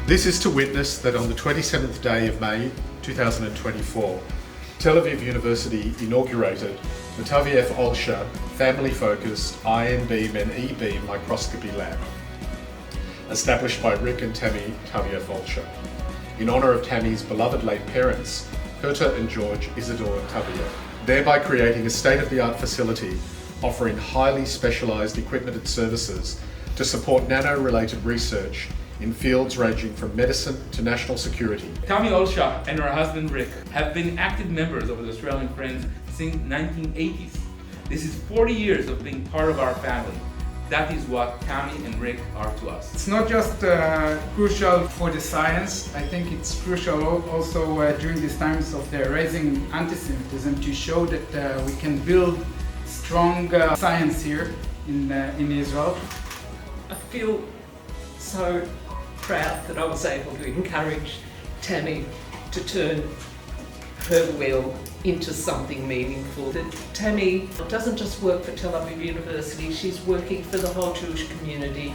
This is to witness that on the 27th day of May 2024, Tel Aviv University inaugurated the Tavieff-Olsha family-focused iron beam and E-beam microscopy lab, established by Rick and Tammy Tavieff-Olsha, in honour of Tammy's beloved late parents, Herta and George Isidore Tavieff, thereby creating a state-of-the-art facility offering highly specialised equipment and services to support nano-related research in fields ranging from medicine to national security. Tavieff-Olsha and her husband Rick have been active members of the Australian Friends since 1980s. This is 40 years of being part of our family. That is what Tammy and Rick are to us. It's not just crucial for the science, I think it's crucial also during these times of the raising anti-Semitism to show that we can build strong science here in Israel. I feel so proud that I was able to encourage Tammy to turn her will into something meaningful. That Tammy doesn't just work for Tel Aviv University, she's working for the whole Jewish community.